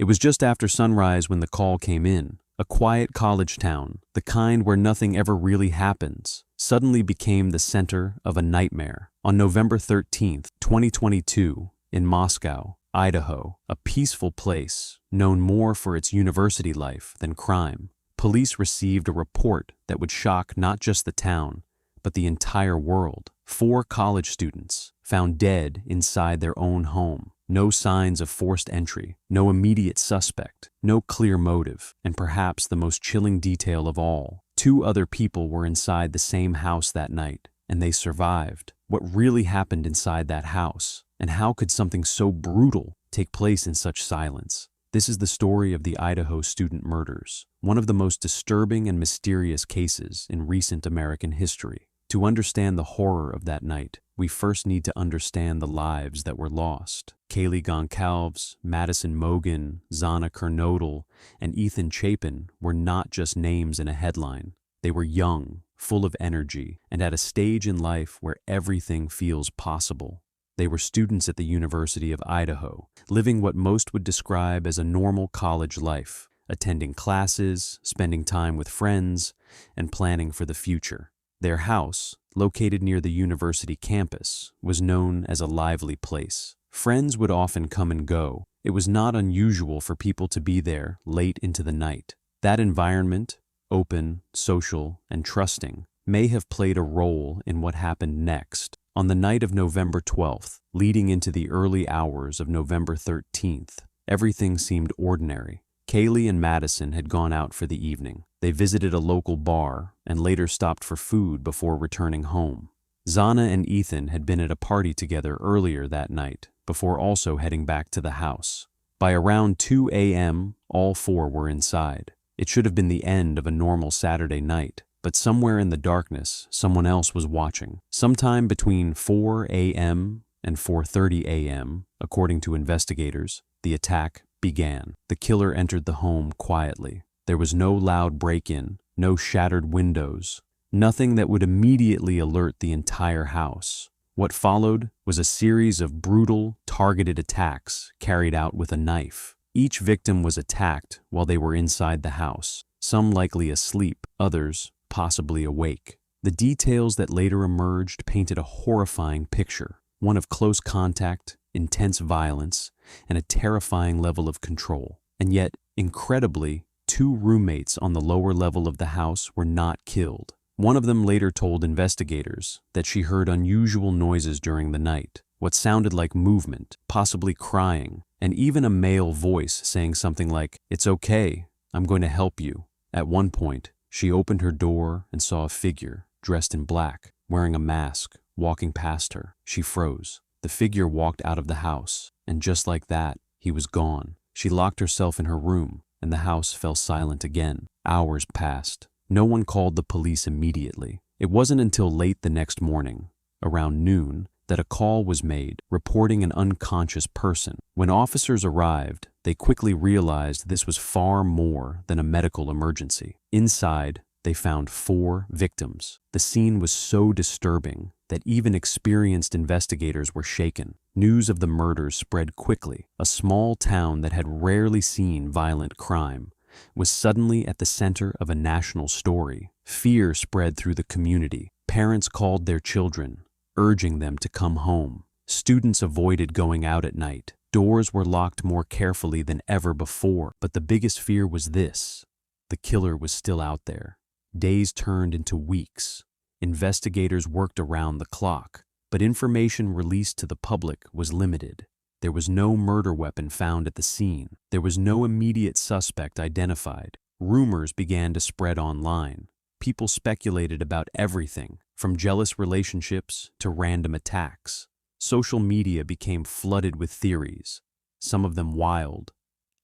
It was just after sunrise when the call came in. A quiet college town, the kind where nothing ever really happens, suddenly became the center of a nightmare. On November 13th, 2022, in Moscow, Idaho, a peaceful place known more for its university life than crime, police received a report that would shock not just the town, but the entire world. 4 college students found dead inside their own home. No signs of forced entry, no immediate suspect, no clear motive, and perhaps the most chilling detail of all, 2 other people were inside the same house that night, and they survived. What really happened inside that house? And how could something so brutal take place in such silence? This is the story of the Idaho student murders, one of the most disturbing and mysterious cases in recent American history. To understand the horror of that night, we first need to understand the lives that were lost. Kaylee Goncalves, Madison Mogen, Zana Kernodle, and Ethan Chapin were not just names in a headline. They were young, full of energy, and at a stage in life where everything feels possible. They were students at the University of Idaho, living what most would describe as a normal college life, attending classes, spending time with friends, and planning for the future. Their house, located near the university campus, was known as a lively place. Friends would often come and go. It was not unusual for people to be there late into the night. That environment, open, social, and trusting, may have played a role in what happened next. On the night of November 12th, leading into the early hours of November 13th, everything seemed ordinary. Kaylee and Madison had gone out for the evening. They visited a local bar and later stopped for food before returning home. Zana and Ethan had been at a party together earlier that night, before also heading back to the house. By around 2 a.m., all 4 were inside. It should have been the end of a normal Saturday night, but somewhere in the darkness, someone else was watching. Sometime between 4 a.m. and 4:30 a.m., according to investigators, the attack began. The killer entered the home quietly. There was no loud break-in, no shattered windows, nothing that would immediately alert the entire house. What followed was a series of brutal, targeted attacks carried out with a knife. Each victim was attacked while they were inside the house, some likely asleep, others possibly awake. The details that later emerged painted a horrifying picture, one of close contact, intense violence, and a terrifying level of control. And yet, incredibly, 2 roommates on the lower level of the house were not killed. One of them later told investigators that she heard unusual noises during the night, what sounded like movement, possibly crying, and even a male voice saying something like, "It's okay, I'm going to help you." At one point, she opened her door and saw a figure, dressed in black, wearing a mask, walking past her. She froze. The figure walked out of the house, and just like that, he was gone. She locked herself in her room, and the house fell silent again. Hours passed. No one called the police immediately. It wasn't until late the next morning, around noon, that a call was made reporting an unconscious person. When officers arrived, they quickly realized this was far more than a medical emergency. Inside, they found 4 victims. The scene was so disturbing that even experienced investigators were shaken. News of the murders spread quickly. A small town that had rarely seen violent crime was suddenly at the center of a national story. Fear spread through the community. Parents called their children, urging them to come home. Students avoided going out at night. Doors were locked more carefully than ever before. But the biggest fear was this: the killer was still out there. Days turned into weeks. Investigators worked around the clock, but information released to the public was limited. There was no murder weapon found at the scene. There was no immediate suspect identified. Rumors began to spread online. People speculated about everything, from jealous relationships to random attacks. Social media became flooded with theories, some of them wild,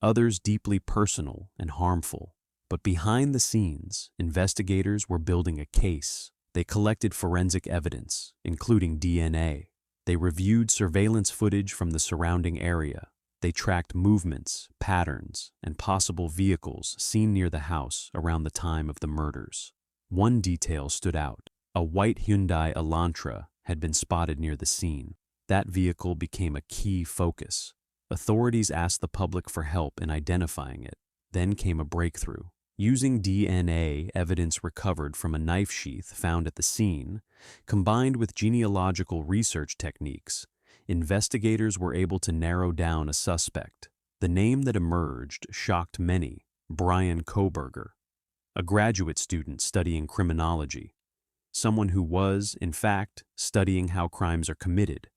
others deeply personal and harmful. But behind the scenes, investigators were building a case. They collected forensic evidence, including DNA. They reviewed surveillance footage from the surrounding area. They tracked movements, patterns, and possible vehicles seen near the house around the time of the murders. One detail stood out. A white Hyundai Elantra had been spotted near the scene. That vehicle became a key focus. Authorities asked the public for help in identifying it. Then came a breakthrough. Using DNA evidence recovered from a knife sheath found at the scene, combined with genealogical research techniques, investigators were able to narrow down a suspect. The name that emerged shocked many: Brian Kohberger, a graduate student studying criminology, someone who was, in fact, studying how crimes are committed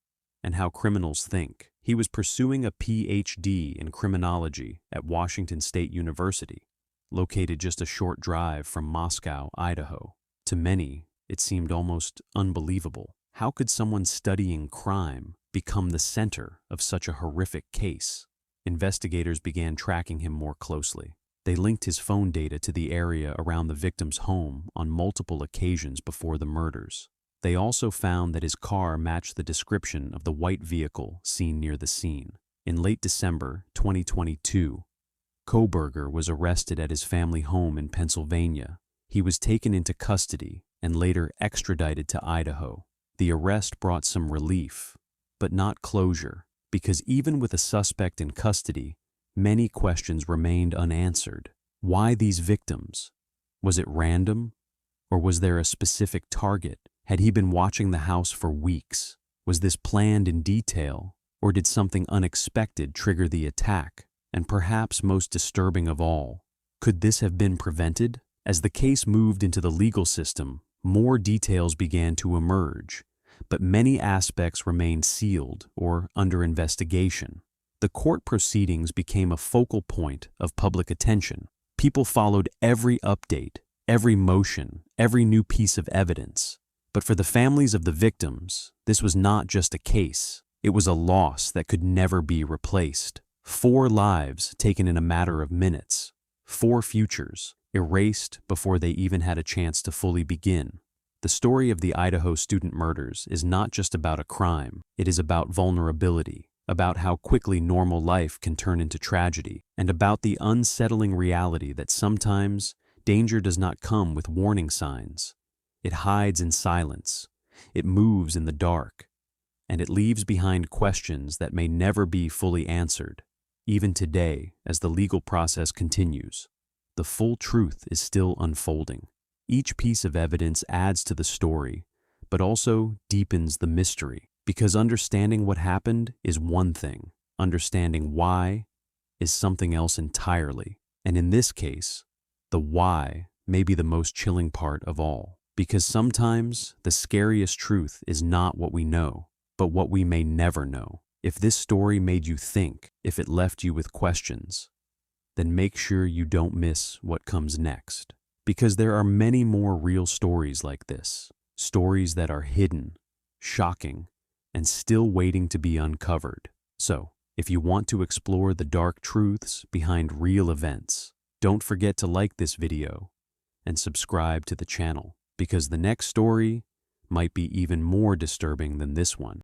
and how criminals think. He was pursuing a PhD in criminology at Washington State University, located just a short drive from Moscow, Idaho. To many, it seemed almost unbelievable. How could someone studying crime become the center of such a horrific case? Investigators began tracking him more closely. They linked his phone data to the area around the victim's home on multiple occasions before the murders. They also found that his car matched the description of the white vehicle seen near the scene. In late December 2022, Kohberger was arrested at his family home in Pennsylvania. He was taken into custody and later extradited to Idaho. The arrest brought some relief, but not closure, because even with a suspect in custody, many questions remained unanswered. Why these victims? Was it random? Or was there a specific target? Had he been watching the house for weeks? Was this planned in detail? Or did something unexpected trigger the attack? And perhaps most disturbing of all, could this have been prevented? As the case moved into the legal system, more details began to emerge, but many aspects remained sealed or under investigation. The court proceedings became a focal point of public attention. People followed every update, every motion, every new piece of evidence. But for the families of the victims, this was not just a case. It was a loss that could never be replaced. 4 lives taken in a matter of minutes. 4 futures erased before they even had a chance to fully begin. The story of the Idaho student murders is not just about a crime. It is about vulnerability, about how quickly normal life can turn into tragedy, and about the unsettling reality that sometimes danger does not come with warning signs. It hides in silence, it moves in the dark, and it leaves behind questions that may never be fully answered. Even today, as the legal process continues, the full truth is still unfolding. Each piece of evidence adds to the story, but also deepens the mystery, because understanding what happened is one thing, understanding why is something else entirely. And in this case, the why may be the most chilling part of all, because sometimes the scariest truth is not what we know, but what we may never know. If this story made you think, if it left you with questions, then make sure you don't miss what comes next. Because there are many more real stories like this, stories that are hidden, shocking, and still waiting to be uncovered. So, if you want to explore the dark truths behind real events, don't forget to like this video and subscribe to the channel, because the next story might be even more disturbing than this one.